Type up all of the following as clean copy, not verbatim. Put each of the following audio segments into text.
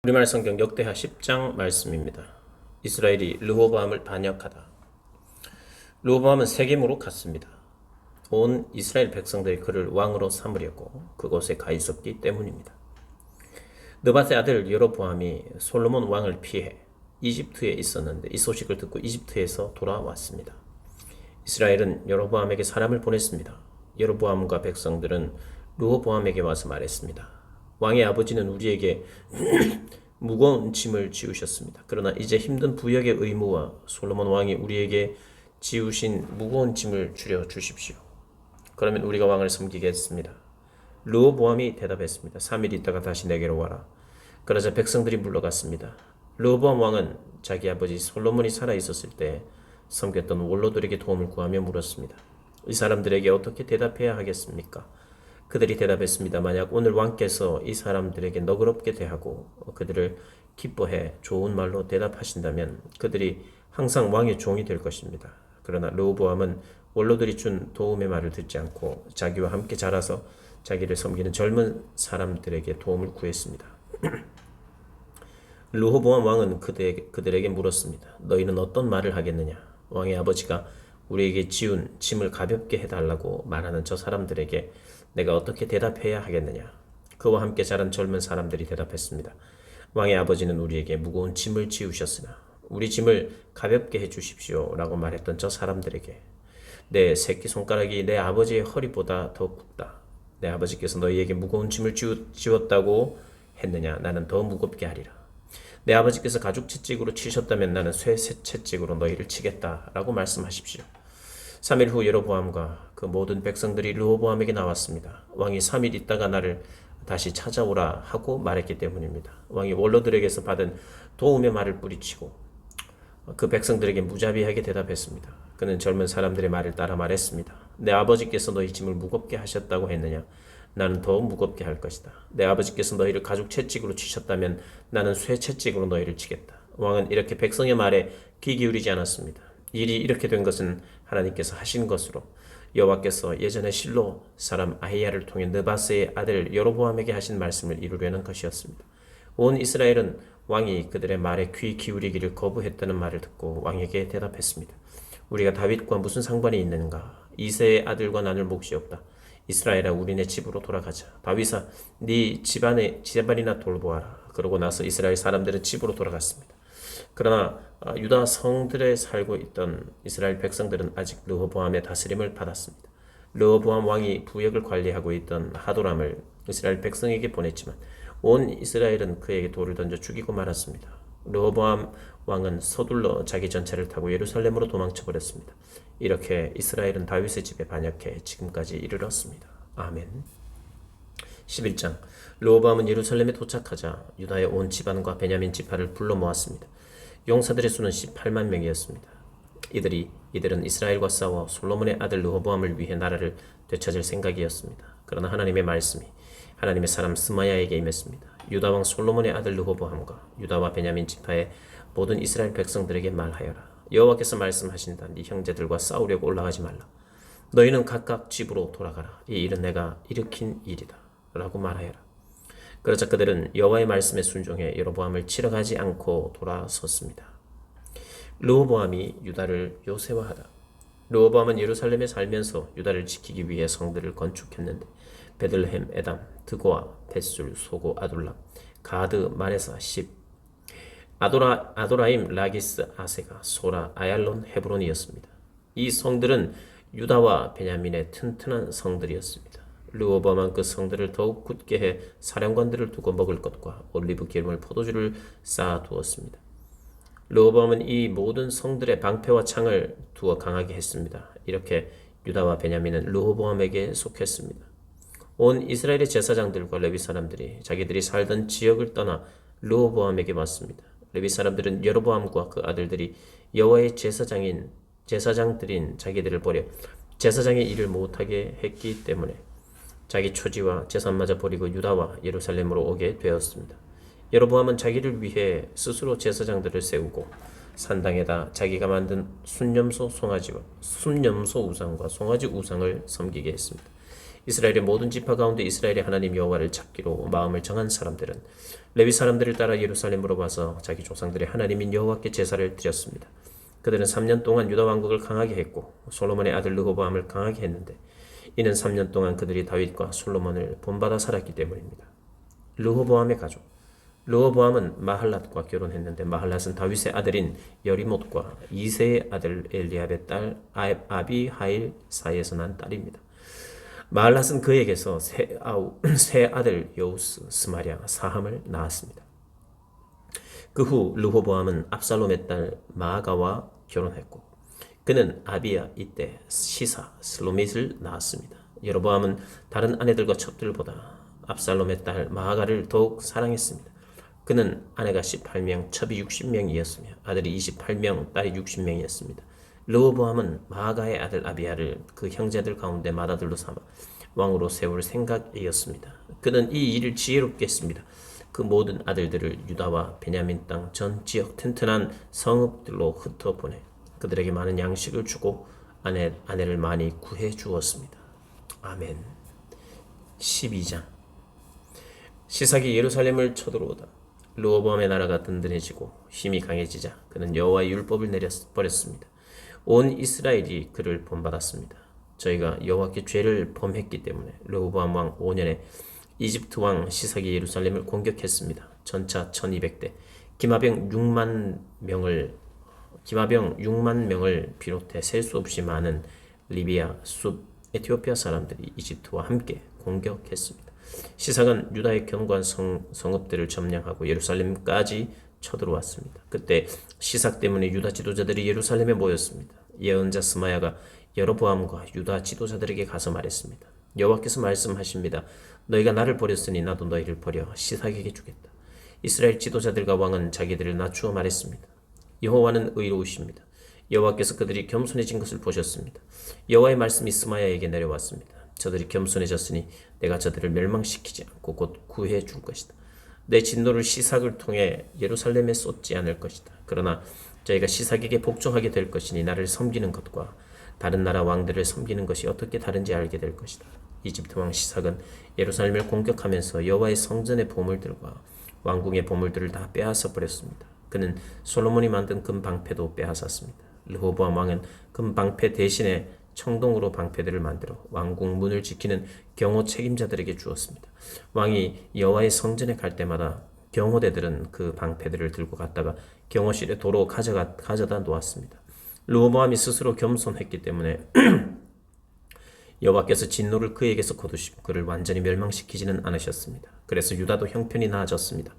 우리말 성경 역대하 10장 말씀입니다. 이스라엘이 르호보암을 반역하다. 르호보암은 세겜으로 갔습니다. 온 이스라엘 백성들이 그를 왕으로 삼으려고 그곳에 가 있었기 때문입니다. 느밧의 아들 여로보암이 솔로몬 왕을 피해 이집트에 있었는데 이 소식을 듣고 이집트에서 돌아왔습니다. 이스라엘은 여로보암에게 사람을 보냈습니다. 여로보암과 백성들은 르호보암에게 와서 말했습니다. 왕의 아버지는 우리에게 무거운 짐을 지우셨습니다. 그러나 이제 힘든 부역의 의무와 솔로몬 왕이 우리에게 지우신 무거운 짐을 줄여 주십시오. 그러면 우리가 왕을 섬기겠습니다. 르호보암이 대답했습니다. 3일 있다가 다시 내게로 와라. 그러자 백성들이 물러갔습니다. 르호보암 왕은 자기 아버지 솔로몬이 살아 있었을 때 섬겼던 원로들에게 도움을 구하며 물었습니다. 이 사람들에게 어떻게 대답해야 하겠습니까? 그들이 대답했습니다. 만약 오늘 왕께서 이 사람들에게 너그럽게 대하고 그들을 기뻐해 좋은 말로 대답하신다면 그들이 항상 왕의 종이 될 것입니다. 그러나 르호보암은 원로들이 준 도움의 말을 듣지 않고 자기와 함께 자라서 자기를 섬기는 젊은 사람들에게 도움을 구했습니다. 르호보암 왕은 그들에게 물었습니다. 너희는 어떤 말을 하겠느냐? 왕의 아버지가 우리에게 지운 짐을 가볍게 해달라고 말하는 저 사람들에게 내가 어떻게 대답해야 하겠느냐? 그와 함께 자란 젊은 사람들이 대답했습니다. 왕의 아버지는 우리에게 무거운 짐을 지우셨으나 우리 짐을 가볍게 해주십시오 라고 말했던 저 사람들에게 내 새끼손가락이 내 아버지의 허리보다 더 굵다. 내 아버지께서 너희에게 무거운 짐을 지웠다고 했느냐? 나는 더 무겁게 하리라. 내 아버지께서 가죽 채찍으로 치셨다면 나는 쇠 채찍으로 너희를 치겠다 라고 말씀하십시오. 3일 후 여로보암과 그 모든 백성들이 르호보암에게 나왔습니다. 왕이 3일 있다가 나를 다시 찾아오라 하고 말했기 때문입니다. 왕이 원로들에게서 받은 도움의 말을 뿌리치고 그 백성들에게 무자비하게 대답했습니다. 그는 젊은 사람들의 말을 따라 말했습니다. 내 아버지께서 너희 짐을 무겁게 하셨다고 했느냐? 나는 더 무겁게 할 것이다. 내 아버지께서 너희를 가죽 채찍으로 치셨다면 나는 쇠 채찍으로 너희를 치겠다. 왕은 이렇게 백성의 말에 귀 기울이지 않았습니다. 일이 이렇게 된 것은 하나님께서 하신 것으로 여호와께서 예전에 실로 사람 아히야를 통해 느밧의 아들 여로보암에게 하신 말씀을 이루려는 것이었습니다. 온 이스라엘은 왕이 그들의 말에 귀 기울이기를 거부했다는 말을 듣고 왕에게 대답했습니다. 우리가 다윗과 무슨 상관이 있는가? 이새의 아들과 나눌 몫이 없다. 이스라엘아, 우리네 집으로 돌아가자. 다윗아, 네 집안이나 돌보아라. 그러고 나서 이스라엘 사람들은 집으로 돌아갔습니다. 그러나 유다 성들에 살고 있던 이스라엘 백성들은 아직 르호보암의 다스림을 받았습니다. 르호보암 왕이 부역을 관리하고 있던 하도람을 이스라엘 백성에게 보냈지만 온 이스라엘은 그에게 돌을 던져 죽이고 말았습니다. 르호보암 왕은 서둘러 자기 전차를 타고 예루살렘으로 도망쳐버렸습니다. 이렇게 이스라엘은 다윗의 집에 반역해 지금까지 이르렀습니다. 아멘. 11장. 르호보암은 예루살렘에 도착하자 유다의 온 집안과 베냐민 지파를 불러 모았습니다. 용사들의 수는 18만 명이었습니다. 이들은 이스라엘과 싸워 솔로몬의 아들 르호보암을 위해 나라를 되찾을 생각이었습니다. 그러나 하나님의 말씀이 하나님의 사람 스마야에게 임했습니다. 유다 왕 솔로몬의 아들 르호보암과 유다와 베냐민 지파의 모든 이스라엘 백성들에게 말하여라. 여호와께서 말씀하신다. 네 형제들과 싸우려고 올라가지 말라. 너희는 각각 집으로 돌아가라. 이 일은 내가 일으킨 일이다 라고 말하여라. 그러자 그들은 여호와의 말씀에 순종해 여로보암을 치러 가지 않고 돌아섰습니다. 르호보암이 유다를 요새화하다. 르호보암은 예루살렘에 살면서 유다를 지키기 위해 성들을 건축했는데 베들레헴, 에담, 드고아, 벳술, 소고, 아둘람, 가드, 마레사, 십, 아도라임, 라기스, 아세가, 소라, 아얄론, 헤브론이었습니다. 이 성들은 유다와 베냐민의 튼튼한 성들이었습니다. 르호보암은 그 성들을 더욱 굳게 해 사령관들을 두고 먹을 것과 올리브 기름을 포도주를 쌓아 두었습니다. 르호보암은 이 모든 성들의 방패와 창을 두어 강하게 했습니다. 이렇게 유다와 베냐민은 르호보암에게 속했습니다. 온 이스라엘의 제사장들과 레위 사람들이 자기들이 살던 지역을 떠나 르호보암에게 왔습니다. 레위 사람들은 여로보암과 그 아들들이 여호와의 제사장들인 자기들을 버려 제사장의 일을 못하게 했기 때문에 자기 초지와 재산마저 버리고 유다와 예루살렘으로 오게 되었습니다. 여로보암은 자기를 위해 스스로 제사장들을 세우고 산당에다 자기가 만든 순념소 우상과 송아지 우상을 섬기게 했습니다. 이스라엘의 모든 지파 가운데 이스라엘의 하나님 여호와를 찾기로 마음을 정한 사람들은 레위 사람들을 따라 예루살렘으로 와서 자기 조상들의 하나님인 여호와께 제사를 드렸습니다. 그들은 3년 동안 유다 왕국을 강하게 했고 솔로몬의 아들 르호보암을 강하게 했는데 이는 3년 동안 그들이 다윗과 솔로몬을 본받아 살았기 때문입니다. 르호보암의 가족 르호보암은 마할랏과 결혼했는데 마할랏은 다윗의 아들인 여리못과 이세의 아들 엘리압의 딸 아비하일 사이에서 난 딸입니다. 마할랏은 그에게서 세 아들 여우스, 스마랴, 사함을 낳았습니다. 그 후 르호보암은 압살롬의 딸 마아가와 결혼했고 그는 아비야 이때 시사 슬로밋을 낳았습니다. 여로보암은 다른 아내들과 첩들보다 압살롬의 딸 마아가를 더욱 사랑했습니다. 그는 아내가 18명, 첩이 60명이었으며 아들이 28명, 딸이 60명이었습니다. 르호보암은 마아가의 아들 아비야를 그 형제들 가운데 맏아들로 삼아 왕으로 세울 생각이었습니다. 그는 이 일을 지혜롭게 했습니다. 그 모든 아들들을 유다와 베냐민 땅 전 지역 튼튼한 성읍들로 흩어보내 그들에게 많은 양식을 주고 아내를 많이 구해 주었습니다. 아멘. 12장 시삭이 예루살렘을 쳐들어오다 르호보암의 나라가 든든해지고 힘이 강해지자 그는 여호와의 율법을 내려버렸습니다. 온 이스라엘이 그를 본받았습니다. 저희가 여호와께 죄를 범했기 때문에 르호보암 왕 5년에 이집트 왕 시삭이 예루살렘을 공격했습니다. 전차 1200대, 기마병 6만 명을 비롯해 셀 수 없이 많은 리비아, 숲, 에티오피아 사람들이 이집트와 함께 공격했습니다. 시삭은 유다의 견고한 성읍들을 점령하고 예루살렘까지 쳐들어왔습니다. 그때 시삭 때문에 유다 지도자들이 예루살렘에 모였습니다. 예언자 스마야가 여로보암과 유다 지도자들에게 가서 말했습니다. 여호와께서 말씀하십니다. 너희가 나를 버렸으니 나도 너희를 버려 시삭에게 주겠다. 이스라엘 지도자들과 왕은 자기들을 낮추어 말했습니다. 여호와는 의로우십니다. 여호와께서 그들이 겸손해진 것을 보셨습니다. 여호와의 말씀이 스마야에게 내려왔습니다. 저들이 겸손해졌으니 내가 저들을 멸망시키지 않고 곧 구해 줄 것이다. 내 진노를 시삭을 통해 예루살렘에 쏟지 않을 것이다. 그러나 저희가 시삭에게 복종하게 될 것이니 나를 섬기는 것과 다른 나라 왕들을 섬기는 것이 어떻게 다른지 알게 될 것이다. 이집트 왕 시삭은 예루살렘을 공격하면서 여호와의 성전의 보물들과 왕궁의 보물들을 다 빼앗아 버렸습니다. 그는 솔로몬이 만든 금 방패도 빼앗았습니다. 르호보암 왕은 금 방패 대신에 청동으로 방패들을 만들어 왕궁 문을 지키는 경호 책임자들에게 주었습니다. 왕이 여호와의 성전에 갈 때마다 경호대들은 그 방패들을 들고 갔다가 경호실에 도로 가져다 놓았습니다. 르호보암이 스스로 겸손했기 때문에 여호와께서 진노를 그에게서 거두시고 그를 완전히 멸망시키지는 않으셨습니다. 그래서 유다도 형편이 나아졌습니다.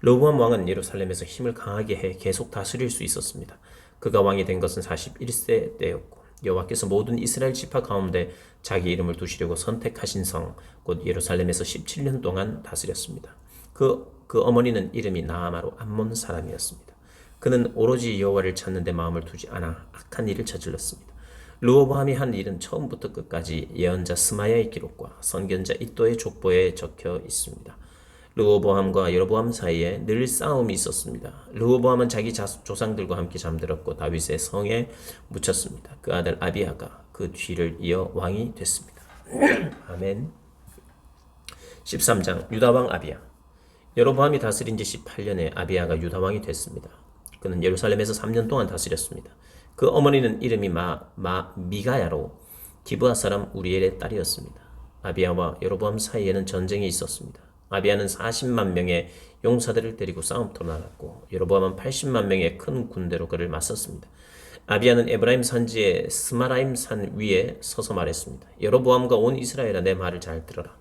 르호보암 왕은 예루살렘에서 힘을 강하게 해 계속 다스릴 수 있었습니다. 그가 왕이 된 것은 41세 때였고 여호와께서 모든 이스라엘 지파 가운데 자기 이름을 두시려고 선택하신 성, 곧 예루살렘에서 17년 동안 다스렸습니다. 그 어머니는 이름이 나아마로 암몬 사람이었습니다. 그는 오로지 여호와를 찾는 데 마음을 두지 않아 악한 일을 저질렀습니다. 르호보암이 한 일은 처음부터 끝까지 예언자 스마야의 기록과 선견자 이도의 족보에 적혀 있습니다. 르호보암과 여로보암 사이에 늘 싸움이 있었습니다. 르호보암은 자기 조상들과 함께 잠들었고 다윗의 성에 묻혔습니다. 그 아들 아비야가 그 뒤를 이어 왕이 됐습니다. 아멘. 13장 유다왕 아비야. 여로보암이 다스린 지 18년에 아비야가 유다왕이 됐습니다. 그는 예루살렘에서 3년 동안 다스렸습니다. 그 어머니는 이름이 미가야로 기브아 사람 우리엘의 딸이었습니다. 아비야와 여로보암 사이에는 전쟁이 있었습니다. 아비야는 40만 명의 용사들을 데리고 싸움터로 나갔고 여로보암은 80만 명의 큰 군대로 그를 맞섰습니다. 아비야는 에브라임 산지의 스마라임 산 위에 서서 말했습니다. 여로보암과 온 이스라엘아 내 말을 잘 들어라.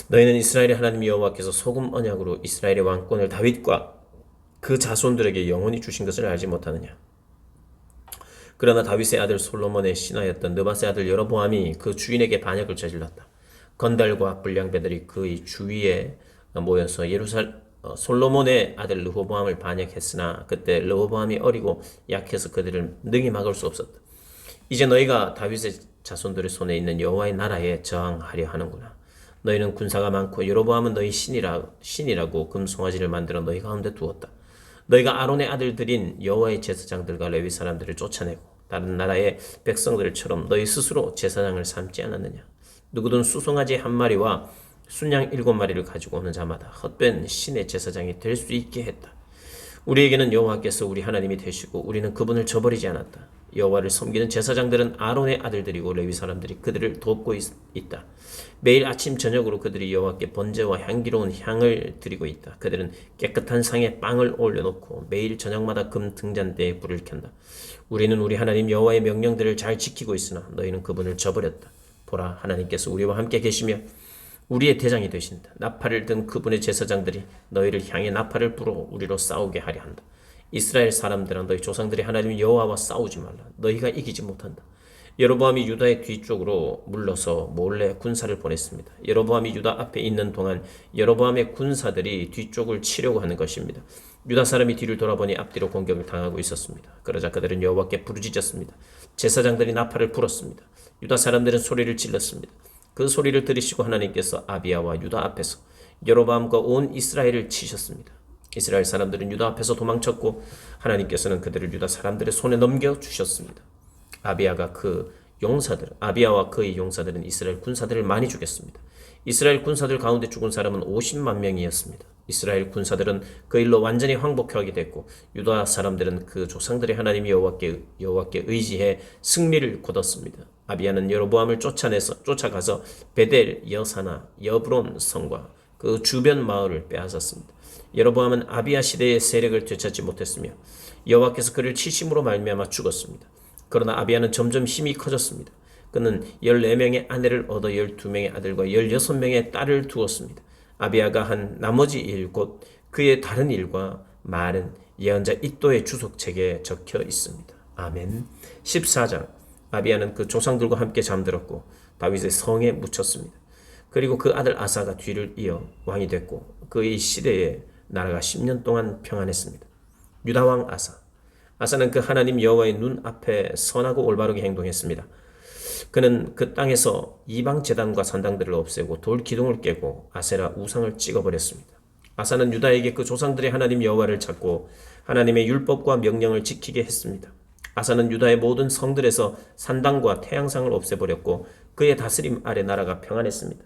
너희는 이스라엘의 하나님 여호와께서 소금 언약으로 이스라엘의 왕권을 다윗과 그 자손들에게 영원히 주신 것을 알지 못하느냐. 그러나 다윗의 아들 솔로몬의 신하였던 느밧의 아들 여로보암이 그 주인에게 반역을 저질렀다. 건달과 불량배들이 그의 주위에 모여서 솔로몬의 아들 르호보암을 반역했으나 그때 르호보암이 어리고 약해서 그들을 능히 막을 수 없었다. 이제 너희가 다윗의 자손들의 손에 있는 여호와의 나라에 저항하려 하는구나. 너희는 군사가 많고 여로보암은 너희 신이라고 금송아지를 만들어 너희 가운데 두었다. 너희가 아론의 아들들인 여호와의 제사장들과 레위 사람들을 쫓아내고 다른 나라의 백성들처럼 너희 스스로 제사장을 삼지 않았느냐. 누구든 수송아지 한 마리와 순양 7마리를 가지고 오는 자마다 헛된 신의 제사장이 될 수 있게 했다. 우리에게는 여호와께서 우리 하나님이 되시고 우리는 그분을 저버리지 않았다. 여호와를 섬기는 제사장들은 아론의 아들들이고 레위 사람들이 그들을 돕고 있다. 매일 아침 저녁으로 그들이 여호와께 번제와 향기로운 향을 드리고 있다. 그들은 깨끗한 상에 빵을 올려놓고 매일 저녁마다 금 등잔대에 불을 켠다. 우리는 우리 하나님 여호와의 명령들을 잘 지키고 있으나 너희는 그분을 저버렸다. 보라, 하나님께서 우리와 함께 계시며 우리의 대장이 되신다. 나팔을 든 그분의 제사장들이 너희를 향해 나팔을 불어 우리로 싸우게 하려 한다. 이스라엘 사람들아, 너희 조상들이 하나님 여호와와 싸우지 말라. 너희가 이기지 못한다. 여로보암이 유다의 뒤쪽으로 물러서 몰래 군사를 보냈습니다. 여로보암이 유다 앞에 있는 동안 여로보암의 군사들이 뒤쪽을 치려고 하는 것입니다. 유다 사람이 뒤를 돌아보니 앞뒤로 공격을 당하고 있었습니다. 그러자 그들은 여호와께 부르짖었습니다. 제사장들이 나팔을 불었습니다. 유다 사람들은 소리를 질렀습니다. 그 소리를 들으시고 하나님께서 아비야와 유다 앞에서 여로보암과 온 이스라엘을 치셨습니다. 이스라엘 사람들은 유다 앞에서 도망쳤고 하나님께서는 그들을 유다 사람들의 손에 넘겨주셨습니다. 아비야와 그의 용사들은 이스라엘 군사들을 많이 죽였습니다. 이스라엘 군사들 가운데 죽은 사람은 50만 명이었습니다. 이스라엘 군사들은 그 일로 완전히 황복하게 됐고 유다 사람들은 그 조상들의 하나님 여호와께 의지해 승리를 거뒀습니다. 아비야는 여로보암을 쫓아가서 베델, 여사나, 여브론 성과 그 주변 마을을 빼앗았습니다. 여로보암은 아비야 시대의 세력을 되찾지 못했으며 여호와께서 그를 치심으로 말미암아 죽었습니다. 그러나 아비야는 점점 힘이 커졌습니다. 그는 14명의 아내를 얻어 12명의 아들과 16명의 딸을 두었습니다. 아비야가 한 나머지 일, 곧 그의 다른 일과 말은 예언자 이도의 주석책에 적혀 있습니다. 아멘. 14장. 아비야는 그 조상들과 함께 잠들었고 다윗의 성에 묻혔습니다. 그리고 그 아들 아사가 뒤를 이어 왕이 됐고 그의 시대에 나라가 10년 동안 평안했습니다. 유다 왕 아사. 아사는 그 하나님 여호와의 눈 앞에 선하고 올바르게 행동했습니다. 그는 그 땅에서 이방 제단과 산당들을 없애고 돌 기둥을 깨고 아세라 우상을 찍어버렸습니다. 아사는 유다에게 그 조상들의 하나님 여호와를 찾고 하나님의 율법과 명령을 지키게 했습니다. 아사는 유다의 모든 성들에서 산당과 태양상을 없애버렸고 그의 다스림 아래 나라가 평안했습니다.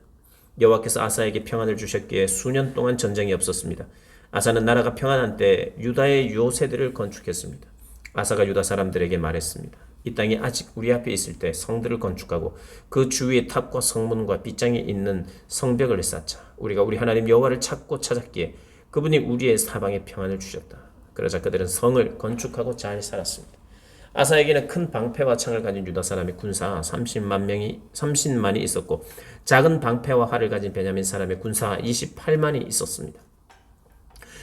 여호와께서 아사에게 평안을 주셨기에 수년 동안 전쟁이 없었습니다. 아사는 나라가 평안한 때 유다의 요새들을 건축했습니다. 아사가 유다 사람들에게 말했습니다. 이 땅이 아직 우리 앞에 있을 때 성들을 건축하고 그 주위에 탑과 성문과 빗장이 있는 성벽을 쌓자. 우리가 우리 하나님 여호와를 찾았기에 그분이 우리의 사방에 평안을 주셨다. 그러자 그들은 성을 건축하고 잘 살았습니다. 아사에게는 큰 방패와 창을 가진 유다 사람의 군사 30만이 있었고 작은 방패와 활을 가진 베냐민 사람의 군사 28만이 있었습니다.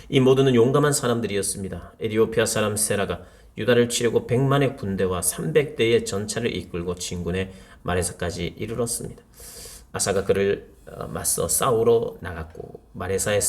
이 모두는 용감한 사람들이었습니다. 에티오피아 사람 세라가 유다를 치려고 100만의 군대와 300대의 전차를 이끌고 진군의 마레사까지 이르렀습니다. 아사가 그를 맞서 싸우러 나갔고 마레사의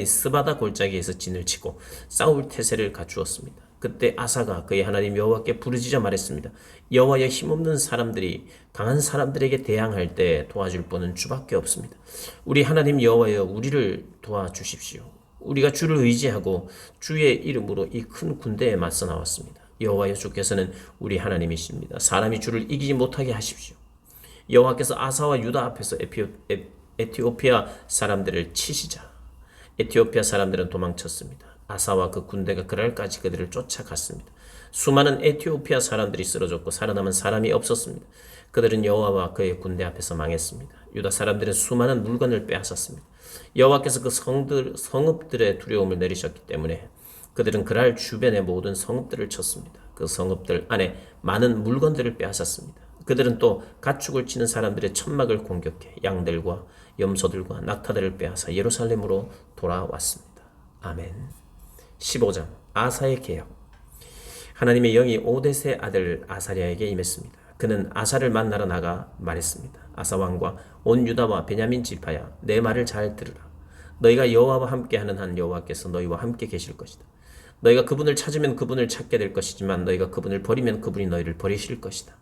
스바다 골짜기에서 진을 치고 싸울 태세를 갖추었습니다. 그때 아사가 그의 하나님 여호와께 부르짖어 말했습니다. 여호와여, 힘없는 사람들이 강한 사람들에게 대항할 때 도와줄 분은 주밖에 없습니다. 우리 하나님 여호와여, 우리를 도와주십시오. 우리가 주를 의지하고 주의 이름으로 이 큰 군대에 맞서 나왔습니다. 여호와여, 주께서는 우리 하나님이십니다. 사람이 주를 이기지 못하게 하십시오. 여호와께서 아사와 유다 앞에서 에티오피아 사람들을 치시자 에티오피아 사람들은 도망쳤습니다. 아사와 그 군대가 그날까지 그들을 쫓아갔습니다. 수많은 에티오피아 사람들이 쓰러졌고 살아남은 사람이 없었습니다. 그들은 여호와와 그의 군대 앞에서 망했습니다. 유다 사람들은 수많은 물건을 빼앗았습니다. 여호와께서 그 성읍들의 두려움을 내리셨기 때문에 그들은 그날 주변의 모든 성읍들을 쳤습니다. 그 성읍들 안에 많은 물건들을 빼앗았습니다. 그들은 또 가축을 치는 사람들의 천막을 공격해 양들과 염소들과 낙타들을 빼앗아 예루살렘으로 돌아왔습니다. 아멘. 15장. 아사의 개혁. 하나님의 영이 오뎃의 아들 아사랴에게 임했습니다. 그는 아사를 만나러 나가 말했습니다. 아사 왕과 온 유다와 베냐민 지파야, 내 말을 잘 들으라. 너희가 여호와와 함께하는 한 여호와께서 너희와 함께 계실 것이다. 너희가 그분을 찾으면 그분을 찾게 될 것이지만 너희가 그분을 버리면 그분이 너희를 버리실 것이다.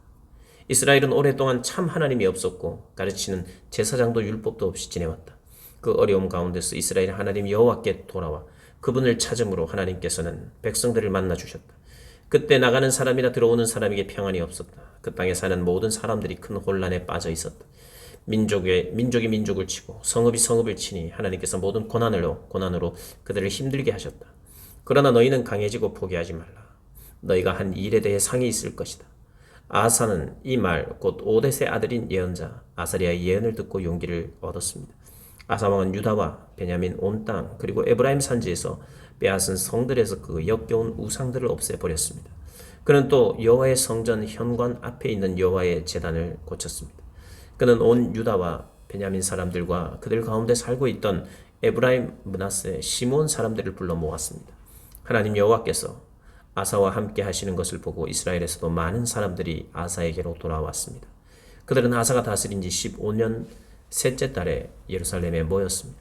이스라엘은 오랫동안 참 하나님이 없었고 가르치는 제사장도 율법도 없이 지내왔다. 그 어려움 가운데서 이스라엘 하나님 여호와께 돌아와 그분을 찾음으로 하나님께서는 백성들을 만나 주셨다. 그때 나가는 사람이나 들어오는 사람에게 평안이 없었다. 그 땅에 사는 모든 사람들이 큰 혼란에 빠져 있었다. 민족이 민족을 치고 성읍이 성읍을 치니 하나님께서 모든 고난으로 그들을 힘들게 하셨다. 그러나 너희는 강해지고 포기하지 말라. 너희가 한 일에 대해 상이 있을 것이다. 아사는 이 말 곧 오뎃의 아들인 예언자 아사리아의 예언을 듣고 용기를 얻었습니다. 아사 왕은 유다와 베냐민 온 땅 그리고 에브라임 산지에서 빼앗은 성들에서 그 역겨운 우상들을 없애버렸습니다. 그는 또 여호와의 성전 현관 앞에 있는 여호와의 제단을 고쳤습니다. 그는 온 유다와 베냐민 사람들과 그들 가운데 살고 있던 에브라임, 므낫세, 시므온 사람들을 불러 모았습니다. 하나님 여호와께서 아사와 함께 하시는 것을 보고 이스라엘에서도 많은 사람들이 아사에게로 돌아왔습니다. 그들은 아사가 다스린 지 15년 셋째 달에 예루살렘에 모였습니다.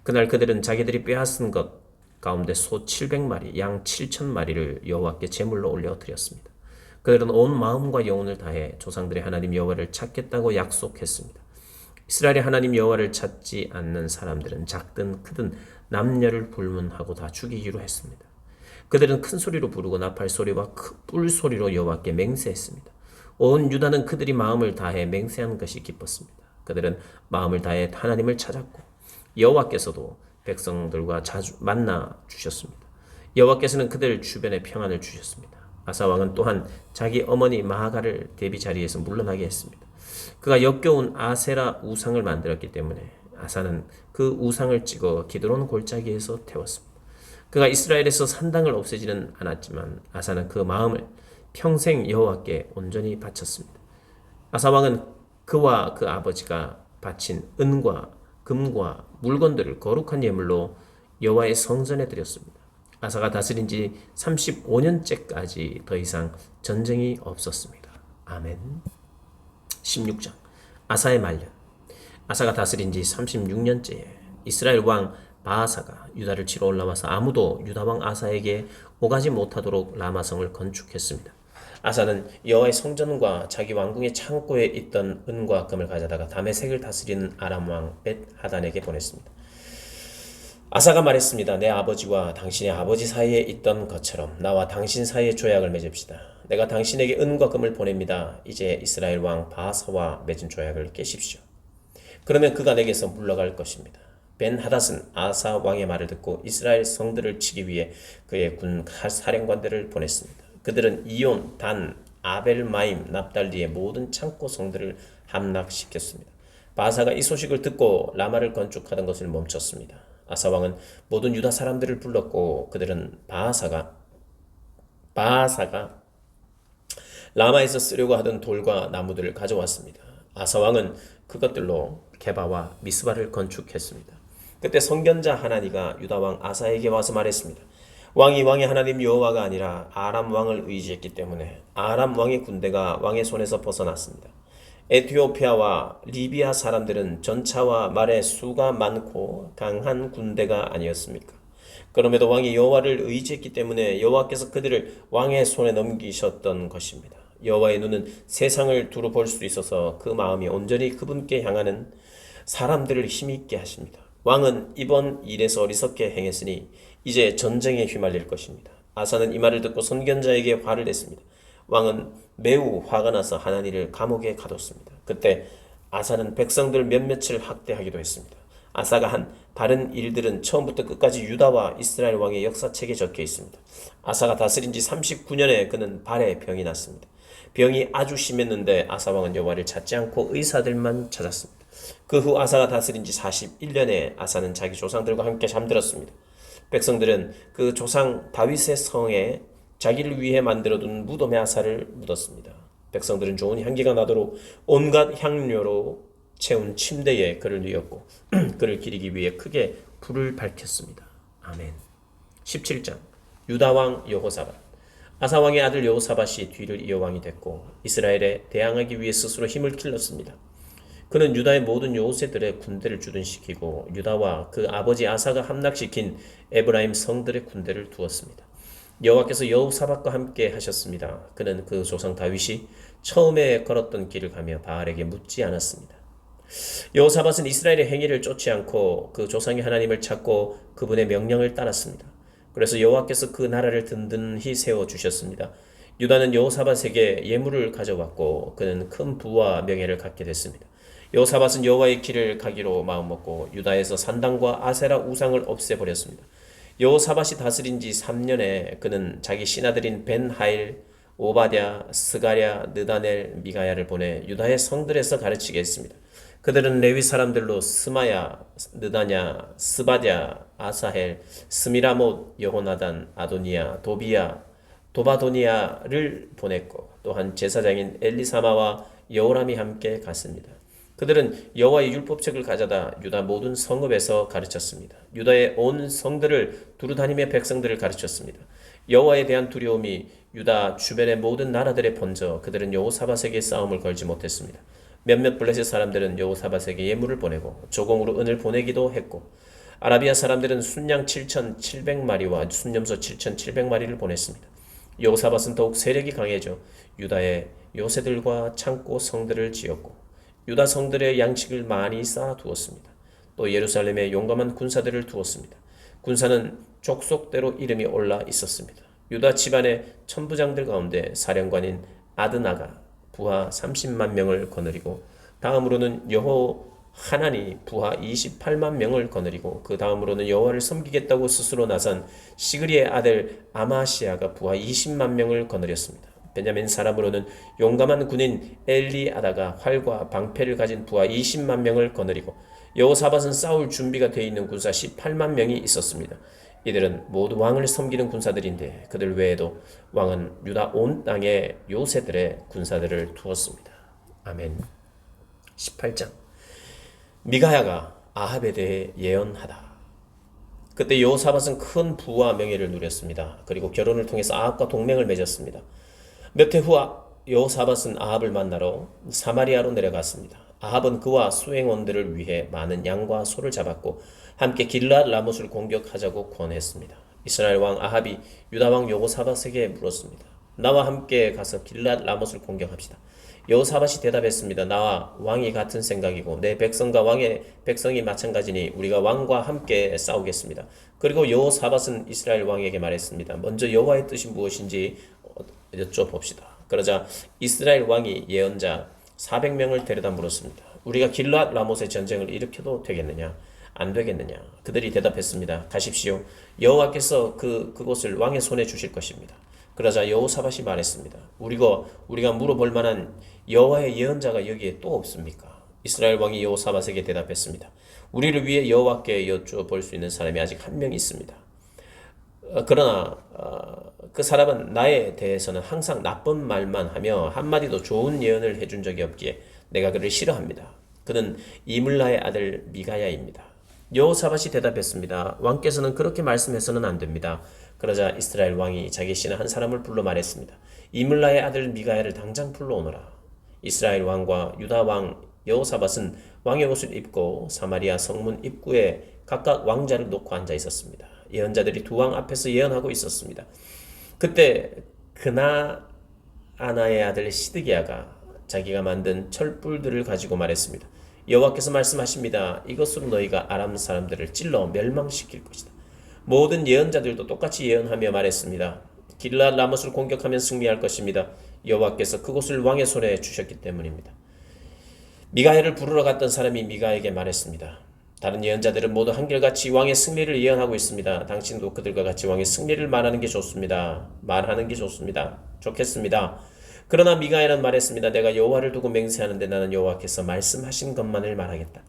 그날 그들은 자기들이 빼앗은 것 가운데 소 700마리, 양 7,000마리를 여호와께 제물로 올려 드렸습니다. 그들은 온 마음과 영혼을 다해 조상들의 하나님 여호와를 찾겠다고 약속했습니다. 이스라엘의 하나님 여호와를 찾지 않는 사람들은 작든 크든 남녀를 불문하고 다 죽이기로 했습니다. 그들은 큰 소리로 부르고 나팔 소리와 뿔 소리로 여호와께 맹세했습니다. 온 유다는 그들이 마음을 다해 맹세한 것이 기뻤습니다. 그들은 마음을 다해 하나님을 찾았고 여호와께서도 백성들과 자주 만나 주셨습니다. 여호와께서는 그들 주변에 평안을 주셨습니다. 아사 왕은 또한 자기 어머니 마하가를 대비 자리에서 물러나게 했습니다. 그가 역겨운 아세라 우상을 만들었기 때문에 아사는 그 우상을 찍어 기드론 골짜기에서 태웠습니다. 그가 이스라엘에서 산당을 없애지는 않았지만 아사는 그 마음을 평생 여호와께 온전히 바쳤습니다. 아사 왕은 그와 그 아버지가 바친 은과 금과 물건들을 거룩한 예물로 여호와의 성전에 드렸습니다. 아사가 다스린 지 35년째까지 더 이상 전쟁이 없었습니다. 아멘. 16장 아사의 말년. 아사가 다스린 지 36년째에 이스라엘 왕 바하사가 유다를 치러 올라와서 아무도 유다 왕 아사에게 오가지 못하도록 라마성을 건축했습니다. 아사는 여호와의 성전과 자기 왕궁의 창고에 있던 은과 금을 가져다가 다메섹을 다스리는 아람 왕 벳하단에게 보냈습니다. 아사가 말했습니다. 내 아버지와 당신의 아버지 사이에 있던 것처럼 나와 당신 사이에 조약을 맺읍시다. 내가 당신에게 은과 금을 보냅니다. 이제 이스라엘 왕 바하사와 맺은 조약을 깨십시오. 그러면 그가 내게서 물러갈 것입니다. 벤하닷은 아사 왕의 말을 듣고 이스라엘 성들을 치기 위해 그의 군 사령관들을 보냈습니다. 그들은 이온, 단, 아벨마임, 납달리의 모든 창고 성들을 함락시켰습니다. 바하사가 이 소식을 듣고 라마를 건축하던 것을 멈췄습니다. 아사 왕은 모든 유다 사람들을 불렀고 그들은 바하사가 라마에서 쓰려고 하던 돌과 나무들을 가져왔습니다. 아사 왕은 그것들로 게바와 미스바를 건축했습니다. 그때 선견자 하나니가 유다 왕 아사에게 와서 말했습니다. 왕이 왕의 하나님 여호와가 아니라 아람 왕을 의지했기 때문에 아람 왕의 군대가 왕의 손에서 벗어났습니다. 에티오피아와 리비아 사람들은 전차와 말의 수가 많고 강한 군대가 아니었습니까? 그럼에도 왕이 여호와를 의지했기 때문에 여호와께서 그들을 왕의 손에 넘기셨던 것입니다. 여호와의 눈은 세상을 두루 볼 수 있어서 그 마음이 온전히 그분께 향하는 사람들을 힘있게 하십니다. 왕은 이번 일에서 어리석게 행했으니 이제 전쟁에 휘말릴 것입니다. 아사는 이 말을 듣고 선견자에게 화를 냈습니다. 왕은 매우 화가 나서 하나니를 감옥에 가뒀습니다. 그때 아사는 백성들 몇몇을 학대하기도 했습니다. 아사가 한 다른 일들은 처음부터 끝까지 유다와 이스라엘 왕의 역사책에 적혀 있습니다. 아사가 다스린 지 39년에 그는 발에 병이 났습니다. 병이 아주 심했는데 아사 왕은 여호와를 찾지 않고 의사들만 찾았습니다. 그 후 아사가 다스린 지 41년에 아사는 자기 조상들과 함께 잠들었습니다. 백성들은 그 조상 다윗의 성에 자기를 위해 만들어둔 무덤에 아사를 묻었습니다. 백성들은 좋은 향기가 나도록 온갖 향료로 채운 침대에 그를 뉘었고 그를 기리기 위해 크게 불을 밝혔습니다. 아멘. 17장 유다 왕 여호사밧. 아사 왕의 아들 여호사밧이 뒤를 이어 왕이 됐고 이스라엘에 대항하기 위해 스스로 힘을 길렀습니다. 그는 유다의 모든 요새들의 군대를 주둔시키고 유다와 그 아버지 아사가 함락시킨 에브라임 성들의 군대를 두었습니다. 여호와께서 여호사밧과 함께 하셨습니다. 그는 그 조상 다윗이 처음에 걸었던 길을 가며 바알에게 묻지 않았습니다. 여호사밧은 이스라엘의 행위를 쫓지 않고 그 조상의 하나님을 찾고 그분의 명령을 따랐습니다. 그래서 여호와께서 그 나라를 든든히 세워 주셨습니다. 유다는 여호사밧에게 예물을 가져왔고 그는 큰 부와 명예를 갖게 됐습니다. 여호사밧은 여호와의 길을 가기로 마음먹고 유다에서 산당과 아세라 우상을 없애버렸습니다. 여호사밧이 다스린 지 3년에 그는 자기 신하들인 벤하일, 오바댜, 스가랴, 느다넬, 미가야를 보내 유다의 성들에서 가르치게 했습니다. 그들은 레위 사람들로 스마야, 느다냐, 스바랴, 아사헬, 스미라못, 여호나단, 아도니아, 도비야, 도바도니아를 보냈고 또한 제사장인 엘리사마와 여호람이 함께 갔습니다. 그들은 여호와의 율법책을 가져다 유다 모든 성읍에서 가르쳤습니다. 유다의 온 성들을 두루다니며 백성들을 가르쳤습니다. 여호와에 대한 두려움이 유다 주변의 모든 나라들에 번져 그들은 여호사밧에게 싸움을 걸지 못했습니다. 몇몇 블레셋 사람들은 여호사밧에게 예물을 보내고 조공으로 은을 보내기도 했고 아라비아 사람들은 순양 7,700마리와 순염소 7,700마리를 보냈습니다. 여호사밧은 더욱 세력이 강해져 유다의 요새들과 창고 성들을 지었고 유다 성들의 양식을 많이 쌓아두었습니다. 또 예루살렘에 용감한 군사들을 두었습니다. 군사는 족속대로 이름이 올라 있었습니다. 유다 집안의 천부장들 가운데 사령관인 아드나가 부하 30만 명을 거느리고 다음으로는 여호하나니 부하 28만 명을 거느리고 그 다음으로는 여호와를 섬기겠다고 스스로 나선 시그리의 아들 아마시아가 부하 20만 명을 거느렸습니다. 베냐민 사람으로는 용감한 군인 엘리아다가 활과 방패를 가진 부하 20만 명을 거느리고 여호사밧은 싸울 준비가 되어 있는 군사 18만 명이 있었습니다. 이들은 모두 왕을 섬기는 군사들인데 그들 외에도 왕은 유다 온 땅에 요새들의 군사들을 두었습니다. 아멘. 18장 미가야가 아합에 대해 예언하다. 그때 여호사밧은 큰 부와 명예를 누렸습니다. 그리고 결혼을 통해서 아합과 동맹을 맺었습니다. 몇 해 후 여호사밧은 아합을 만나러 사마리아로 내려갔습니다. 아합은 그와 수행원들을 위해 많은 양과 소를 잡았고 함께 길르앗 라못을 공격하자고 권했습니다. 이스라엘 왕 아합이 유다 왕 여호사밧에게 물었습니다. 나와 함께 가서 길르앗 라못을 공격합시다. 여호사밧이 대답했습니다. 나와 왕이 같은 생각이고 내 백성과 왕의 백성이 마찬가지니 우리가 왕과 함께 싸우겠습니다. 그리고 여호사밧은 이스라엘 왕에게 말했습니다. 먼저 여호와의 뜻이 무엇인지 여쭤봅시다. 그러자 이스라엘 왕이 예언자 400명을 데려다 물었습니다. 우리가 길르앗 라못의 전쟁을 일으켜도 되겠느냐? 안 되겠느냐? 그들이 대답했습니다. 가십시오. 여호와께서 그곳을 왕의 손에 주실 것입니다. 그러자 여호사밧이 말했습니다. 우리가 물어볼 만한 여호와의 예언자가 여기에 또 없습니까? 이스라엘 왕이 여호사밧에게 대답했습니다. 우리를 위해 여호와께 여쭤볼 수 있는 사람이 아직 한 명 있습니다. 그러나 그 사람은 나에 대해서는 항상 나쁜 말만 하며 한마디도 좋은 예언을 해준 적이 없기에 내가 그를 싫어합니다. 그는 이물라의 아들 미가야입니다. 여호사밧이 대답했습니다. 왕께서는 그렇게 말씀해서는 안 됩니다. 그러자 이스라엘 왕이 자기 신하 한 사람을 불러 말했습니다. 이물라의 아들 미가야를 당장 불러오너라. 이스라엘 왕과 유다 왕 여호사밧은 왕의 옷을 입고 사마리아 성문 입구에 각각 왕자를 놓고 앉아 있었습니다. 예언자들이 두 왕 앞에서 예언하고 있었습니다. 그때 그나아나의 아들 시드기야가 자기가 만든 철불들을 가지고 말했습니다. 여호와께서 말씀하십니다. 이것으로 너희가 아람 사람들을 찔러 멸망시킬 것이다. 모든 예언자들도 똑같이 예언하며 말했습니다. 길르앗 라못을 공격하면 승리할 것입니다. 여호와께서 그곳을 왕의 손에 주셨기 때문입니다. 미가야를 부르러 갔던 사람이 미가에게 말했습니다. 다른 예언자들은 모두 한결같이 왕의 승리를 예언하고 있습니다. 당신도 그들과 같이 왕의 승리를 말하는 게 좋습니다. 좋겠습니다. 그러나 미가야는 말했습니다. 내가 여호와를 두고 맹세하는데 나는 여호와께서 말씀하신 것만을 말하겠다.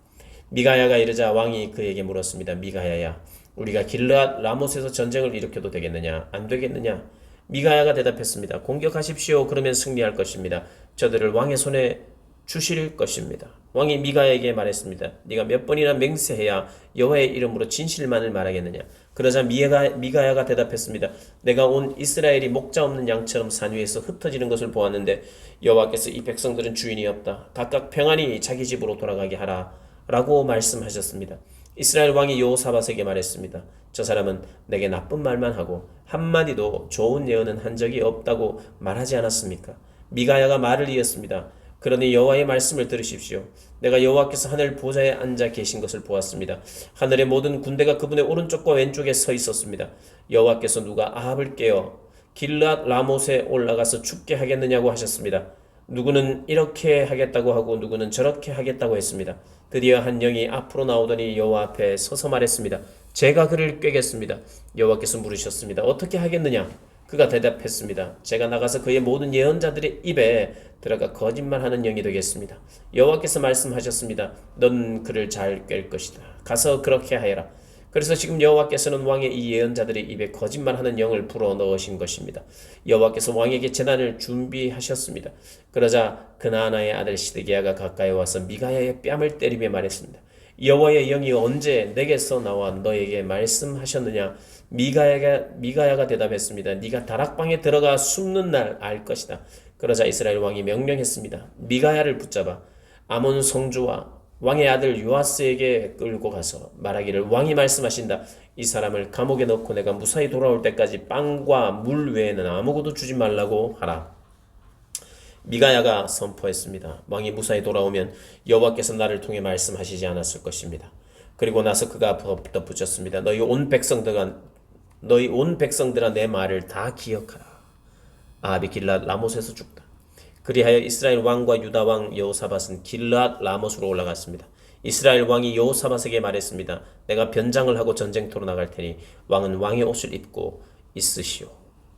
미가야가 이르자 왕이 그에게 물었습니다. 미가야야, 우리가 길르앗 라못에서 전쟁을 일으켜도 되겠느냐? 안 되겠느냐? 미가야가 대답했습니다. 공격하십시오. 그러면 승리할 것입니다. 저들을 왕의 손에 주실 것입니다. 왕이 미가야에게 말했습니다. 네가 몇 번이나 맹세해야 여호와의 이름으로 진실만을 말하겠느냐? 그러자 미가야가 대답했습니다. 내가 온 이스라엘이 목자 없는 양처럼 산 위에서 흩어지는 것을 보았는데 여호와께서 이 백성들은 주인이 없다. 각각 평안히 자기 집으로 돌아가게 하라 라고 말씀하셨습니다. 이스라엘 왕이 여호사밧에게 말했습니다. 저 사람은 내게 나쁜 말만 하고 한마디도 좋은 예언은 한 적이 없다고 말하지 않았습니까? 미가야가 말을 이었습니다. 그러니 여호와의 말씀을 들으십시오. 내가 여호와께서 하늘 보좌에 앉아 계신 것을 보았습니다. 하늘의 모든 군대가 그분의 오른쪽과 왼쪽에 서 있었습니다. 여호와께서 누가 아합을 깨어 길르앗 라못에 올라가서 죽게 하겠느냐고 하셨습니다. 누구는 이렇게 하겠다고 하고 누구는 저렇게 하겠다고 했습니다. 드디어 한 영이 앞으로 나오더니 여호와 앞에 서서 말했습니다. 제가 그를 꿰겠습니다. 여호와께서 물으셨습니다. 어떻게 하겠느냐? 그가 대답했습니다. 제가 나가서 그의 모든 예언자들의 입에 들어가 거짓말하는 영이 되겠습니다. 여호와께서 말씀하셨습니다. 넌 그를 잘 꿰을 것이다. 가서 그렇게 하여라. 그래서 지금 여호와께서는 왕의 이 예언자들의 입에 거짓말하는 영을 불어넣으신 것입니다. 여호와께서 왕에게 재난을 준비하셨습니다. 그러자 그나아나의 아들 시드기야가 가까이 와서 미가야의 뺨을 때리며 말했습니다. 여호와의 영이 언제 내게서 나와 너에게 말씀하셨느냐? 미가야가 대답했습니다. 네가 다락방에 들어가 숨는 날 알 것이다. 그러자 이스라엘 왕이 명령했습니다. 미가야를 붙잡아 아몬 성주와 왕의 아들 요아스에게 끌고 가서 말하기를 왕이 말씀하신다. 이 사람을 감옥에 넣고 내가 무사히 돌아올 때까지 빵과 물 외에는 아무것도 주지 말라고 하라. 미가야가 선포했습니다. 왕이 무사히 돌아오면 여호와께서 나를 통해 말씀하시지 않았을 것입니다. 그리고 나서 그가 덧붙였습니다. 너희 온 백성들아 내 말을 다 기억하라. 아합이 길르앗 라못에서 죽다. 그리하여 이스라엘 왕과 유다 왕 여호사밧은 길르앗 라못으로 올라갔습니다. 이스라엘 왕이 여호사밧에게 말했습니다. 내가 변장을 하고 전쟁터로 나갈 테니 왕은 왕의 옷을 입고 있으시오.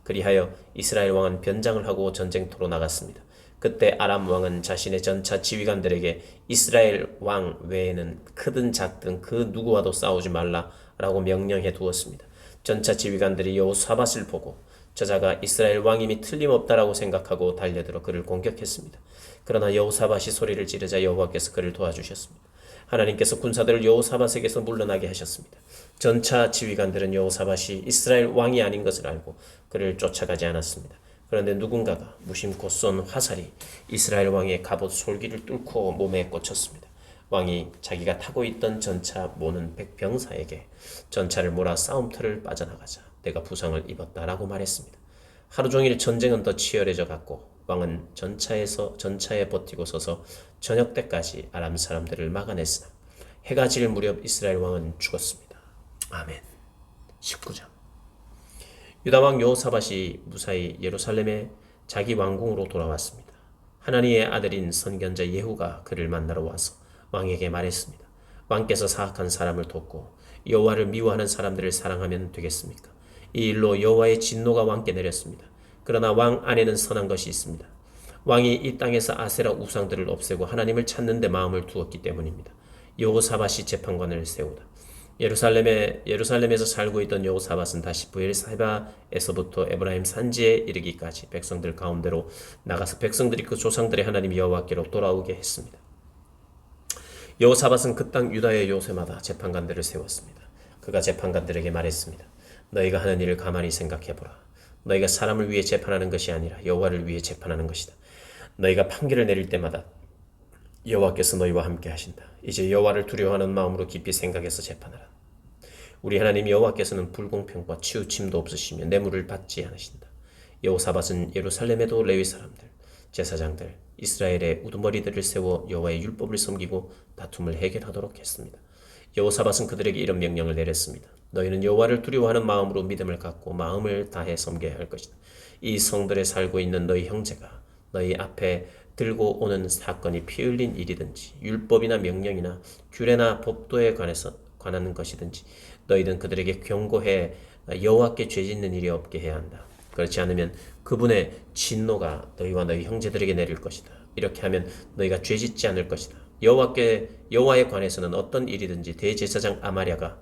그리하여 이스라엘 왕은 변장을 하고 전쟁터로 나갔습니다. 그때 아람 왕은 자신의 전차 지휘관들에게 이스라엘 왕 외에는 크든 작든 그 누구와도 싸우지 말라라고 명령해 두었습니다. 전차 지휘관들이 여호사밧을 보고 저자가 이스라엘 왕임이 틀림없다라고 생각하고 달려들어 그를 공격했습니다. 그러나 여호사밧이 소리를 지르자 여호와께서 그를 도와주셨습니다. 하나님께서 군사들을 여호사밧에게서 물러나게 하셨습니다. 전차 지휘관들은 여호사밧이 이스라엘 왕이 아닌 것을 알고 그를 쫓아가지 않았습니다. 그런데 누군가가 무심코 쏜 화살이 이스라엘 왕의 갑옷 솔기를 뚫고 몸에 꽂혔습니다. 왕이 자기가 타고 있던 전차 모는 백병사에게 전차를 몰아 싸움터를 빠져나가자 내가 부상을 입었다라고 말했습니다. 하루 종일 전쟁은 더 치열해져 갔고 왕은 전차에 버티고 서서 저녁 때까지 아람 사람들을 막아냈으나 해가 질 무렵 이스라엘 왕은 죽었습니다. 아멘. 19장. 유다 왕 여호사밧이 무사히 예루살렘에 자기 왕궁으로 돌아왔습니다. 하나니의 아들인 선견자 예후가 그를 만나러 와서 왕에게 말했습니다. 왕께서 사악한 사람을 돕고 여호와를 미워하는 사람들을 사랑하면 되겠습니까? 이 일로 여호와의 진노가 왕께 내렸습니다. 그러나 왕 안에는 선한 것이 있습니다. 왕이 이 땅에서 아세라 우상들을 없애고 하나님을 찾는 데 마음을 두었기 때문입니다. 여호사밧이 재판관을 세우다. 예루살렘에서 살고 있던 여호사밧은 다시 브엘사바에서부터 에브라임 산지에 이르기까지 백성들 가운데로 나가서 백성들이 그 조상들의 하나님 여호와께로 돌아오게 했습니다. 여호사밧은 그 땅 유다의 요새마다 재판관들을 세웠습니다. 그가 재판관들에게 말했습니다. 너희가 하는 일을 가만히 생각해보라. 너희가 사람을 위해 재판하는 것이 아니라 여호와를 위해 재판하는 것이다. 너희가 판결을 내릴 때마다 여호와께서 너희와 함께 하신다. 이제 여호와를 두려워하는 마음으로 깊이 생각해서 재판하라. 우리 하나님 여호와께서는 불공평과 치우침도 없으시며 뇌물을 받지 않으신다. 여호사밧은 예루살렘에도 레위 사람들, 제사장들, 이스라엘의 우두머리들을 세워 여호와의 율법을 섬기고 다툼을 해결하도록 했습니다. 여호사밧은 그들에게 이런 명령을 내렸습니다. 너희는 여호와를 두려워하는 마음으로 믿음을 갖고 마음을 다해 섬겨야 할 것이다. 이 성들에 살고 있는 너희 형제가 너희 앞에 들고 오는 사건이 피 흘린 일이든지 율법이나 명령이나 규례나 법도에 관한 것이든지 너희는 그들에게 경고해 여호와께 죄짓는 일이 없게 해야 한다. 그렇지 않으면 그분의 진노가 너희와 너희 형제들에게 내릴 것이다. 이렇게 하면 너희가 죄짓지 않을 것이다. 여호와에 관해서는 어떤 일이든지 대제사장 아마랴가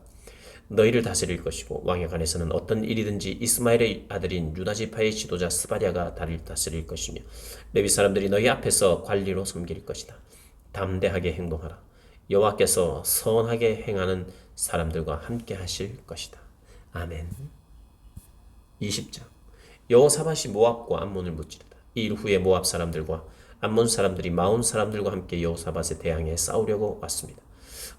너희를 다스릴 것이고 왕에 관해서는 어떤 일이든지 이스마엘의 아들인 유다 지파의 지도자 스바랴가 다스릴 것이며 레위 사람들이 너희 앞에서 관리로 섬길 것이다. 담대하게 행동하라. 여호와께서 선하게 행하는 사람들과 함께 하실 것이다. 아멘. 20장. 여호사밧이 모압과 암몬을 무찌르다. 이 일 후에 모압 사람들과 암몬 사람들이 마온 사람들과 함께 여호사밧에 대항해 싸우려고 왔습니다.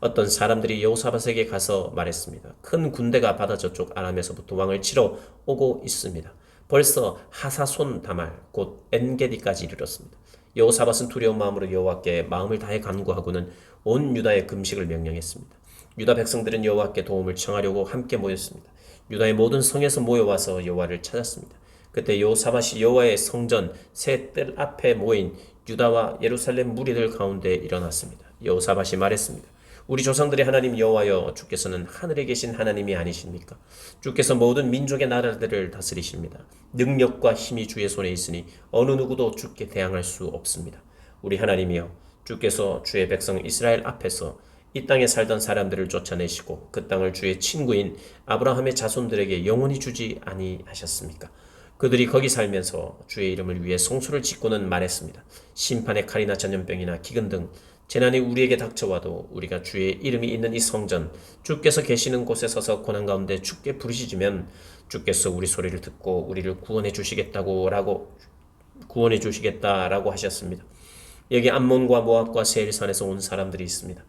어떤 사람들이 여호사밧에게 가서 말했습니다. 큰 군대가 바다 저쪽 아람에서부터 왕을 치러 오고 있습니다. 벌써 하사손 다말 곧 엔게디까지 이르렀습니다. 여호사밧은 두려운 마음으로 여호와께 마음을 다해 간구하고는 온 유다의 금식을 명령했습니다. 유다 백성들은 여호와께 도움을 청하려고 함께 모였습니다. 유다의 모든 성에서 모여와서 여호와를 찾았습니다. 그때 여호사밧이 여호와의 성전 새 뜰 앞에 모인 유다와 예루살렘 무리들 가운데 일어났습니다. 여호사밧이 말했습니다. 우리 조상들의 하나님 여호와여, 주께서는 하늘에 계신 하나님이 아니십니까? 주께서 모든 민족의 나라들을 다스리십니다. 능력과 힘이 주의 손에 있으니 어느 누구도 주께 대항할 수 없습니다. 우리 하나님이여, 주께서 주의 백성 이스라엘 앞에서 이 땅에 살던 사람들을 쫓아내시고 그 땅을 주의 친구인 아브라함의 자손들에게 영원히 주지 아니하셨습니까? 그들이 거기 살면서 주의 이름을 위해 성소를 짓고는 말했습니다. 심판의 칼이나 전염병이나 기근 등 재난이 우리에게 닥쳐와도 우리가 주의 이름이 있는 이 성전, 주께서 계시는 곳에 서서 고난 가운데 주께 부르짖으면 주께서 우리 소리를 듣고 우리를 구원해 주시겠다라고 하셨습니다. 여기 암몬과 모압과 세일산에서 온 사람들이 있습니다.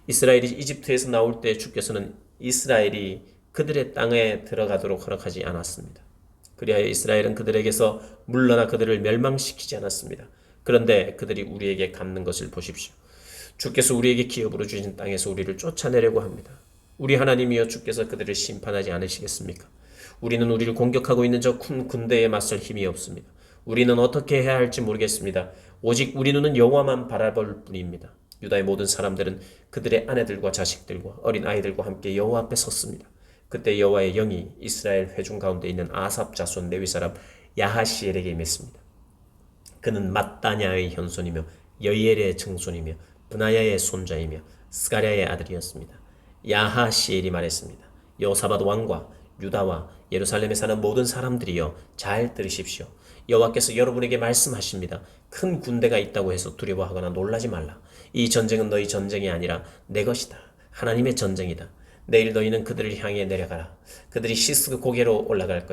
이스라엘이 이집트에서 나올 때 주께서는 이스라엘이 그들의 땅에 들어가도록 허락하지 않았습니다. 그리하여 이스라엘은 그들에게서 물러나 그들을 멸망시키지 않았습니다. 그런데 그들이 우리에게 갚는 것을 보십시오. 주께서 우리에게 기업으로 주신 땅에서 우리를 쫓아내려고 합니다. 우리 하나님이여, 주께서 그들을 심판하지 않으시겠습니까? 우리는 우리를 공격하고 있는 저 큰 군대에 맞설 힘이 없습니다. 우리는 어떻게 해야 할지 모르겠습니다. 오직 우리 눈은 여호와만 바라볼 뿐입니다. 유다의 모든 사람들은 그들의 아내들과 자식들과 어린 아이들과 함께 여호와 앞에 섰습니다. 그때 여호와의 영이 이스라엘 회중 가운데 있는 아삽 자손 레위 사람 야하시엘에게 임했습니다. 그는 mat다냐의 현손이며 여이엘의 증손이며 브나야의 손자이며 스가랴의 아들이었습니다. 야하시엘이 말했습니다. 여호사밧 왕과 유다와 예루살렘에 사는 모든 사람들이여, 잘 들으십시오. 여호와께서 여러분에게 말씀하십니다. 큰 군대가 있다고 해서 두려워하거나 놀라지 말라. 이 전쟁은 너희 전쟁이 아니라 내 것이다. 하나님의 전쟁이다. 내일 너희는 그들을 향해 내려가라. 그들이 시스 고개로 올라올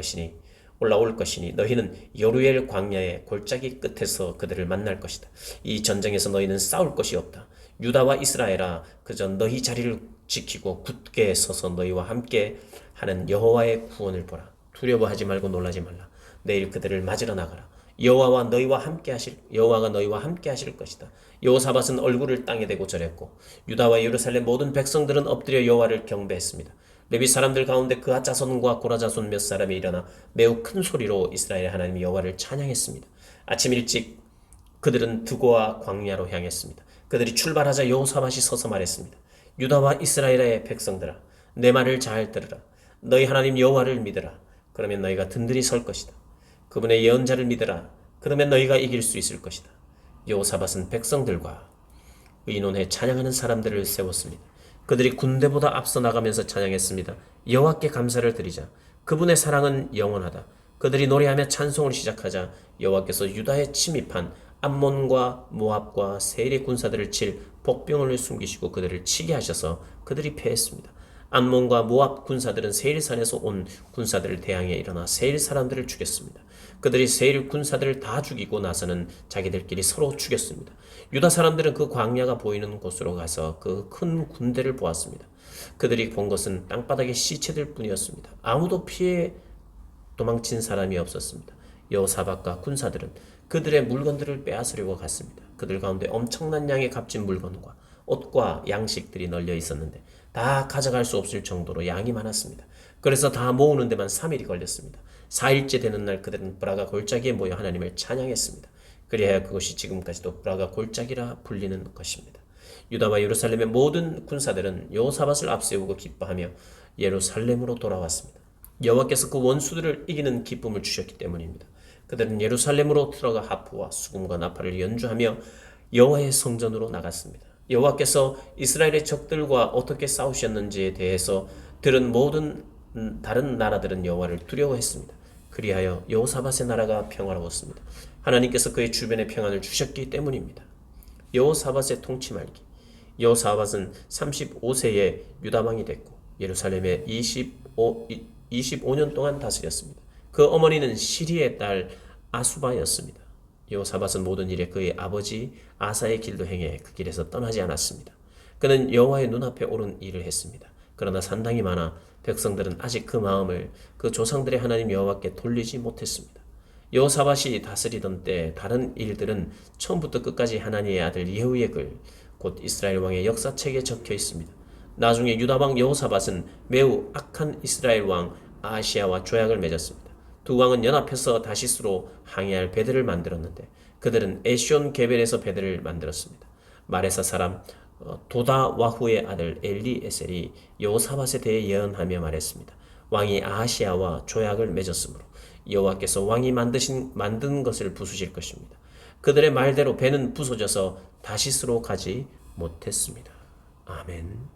것이니 너희는 여루엘 광야의 골짜기 끝에서 그들을 만날 것이다. 이 전쟁에서 너희는 싸울 것이 없다. 유다와 이스라엘아, 그저 너희 자리를 지키고 굳게 서서 너희와 함께 하는 여호와의 구원을 보라. 두려워하지 말고 놀라지 말라. 내일 그들을 맞으러 나가라. 여호와가 너희와 함께 하실 것이다. 여호사밧은 얼굴을 땅에 대고 절했고 유다와 예루살렘 모든 백성들은 엎드려 여호와를 경배했습니다. 레위 사람들 가운데 그앗 자손과 고라 자손 몇 사람이 일어나 매우 큰 소리로 이스라엘의 하나님 여호와를 찬양했습니다. 아침 일찍 그들은 드고와 광야로 향했습니다. 그들이 출발하자 여호사밧이 서서 말했습니다. 유다와 이스라엘의 백성들아, 내 말을 잘 들으라. 너희 하나님 여호와를 믿으라. 그러면 너희가 든든히 설 것이다. 그분의 예언자를 믿으라. 그러면 너희가 이길 수 있을 것이다. 여호사밧은 백성들과 의논해 찬양하는 사람들을 세웠습니다. 그들이 군대보다 앞서 나가면서 찬양했습니다. 여호와께 감사를 드리자. 그분의 사랑은 영원하다. 그들이 노래하며 찬송을 시작하자 여호와께서 유다에 침입한 암몬과 모압과 세일의 군사들을 칠 복병을 숨기시고 그들을 치게 하셔서 그들이 패했습니다. 암몬과 모압 군사들은 세일산에서 온 군사들을 대항해 일어나 세일 사람들을 죽였습니다. 그들이 세일 군사들을 다 죽이고 나서는 자기들끼리 서로 죽였습니다. 유다 사람들은 그 광야가 보이는 곳으로 가서 그 큰 군대를 보았습니다. 그들이 본 것은 땅바닥의 시체들 뿐이었습니다. 아무도 피해 도망친 사람이 없었습니다. 여호사밧과 군사들은 그들의 물건들을 빼앗으려고 갔습니다. 그들 가운데 엄청난 양의 값진 물건과 옷과 양식들이 널려 있었는데 다 가져갈 수 없을 정도로 양이 많았습니다. 그래서 다 모으는 데만 3일이 걸렸습니다. 4일째 되는 날 그들은 브라가 골짜기에 모여 하나님을 찬양했습니다. 그리하여 그것이 지금까지도 브라가 골짜기라 불리는 것입니다. 유다와 예루살렘의 모든 군사들은 여호사밧을 앞세우고 기뻐하며 예루살렘으로 돌아왔습니다. 여호와께서 그 원수들을 이기는 기쁨을 주셨기 때문입니다. 그들은 예루살렘으로 들어가 하프와 수금과 나팔을 연주하며 여호와의 성전으로 나갔습니다. 여호와께서 이스라엘의 적들과 어떻게 싸우셨는지에 대해서 들은 모든 다른 나라들은 여호와를 두려워했습니다. 그리하여 여호사밧의 나라가 평화로웠습니다. 하나님께서 그의 주변에 평안을 주셨기 때문입니다. 여호사밧의 통치 말기. 여호사밧은 35세에 유다왕이 됐고 예루살렘에 25년 동안 다스렸습니다. 그 어머니는 시리의 딸 아수바였습니다. 여호사밧은 모든 일에 그의 아버지 아사의 길도 행해 그 길에서 떠나지 않았습니다. 그는 여호와의 눈앞에 옳은 일을 했습니다. 그러나 산당이 많아 백성들은 아직 그 마음을 그 조상들의 하나님 여호와께 돌리지 못했습니다. 여호사밧이 다스리던 때 다른 일들은 처음부터 끝까지 하나님의 아들 예후의 글, 곧 이스라엘 왕의 역사책에 적혀 있습니다. 나중에 유다 왕 여호사밧은 매우 악한 이스라엘 왕 아하시아와 조약을 맺었습니다. 두 왕은 연합해서 다시스로 항해할 배들을 만들었는데 그들은 에시온 게벨에서 배들을 만들었습니다. 마레사 사람 도다와후의 아들 엘리에셀이 여호사밧에 대해 예언하며 말했습니다. 왕이 아하시아와 조약을 맺었으므로 여호와께서 왕이 만든 것을 부수실 것입니다. 그들의 말대로 배는 부서져서 다시스로 가지 못했습니다. 아멘.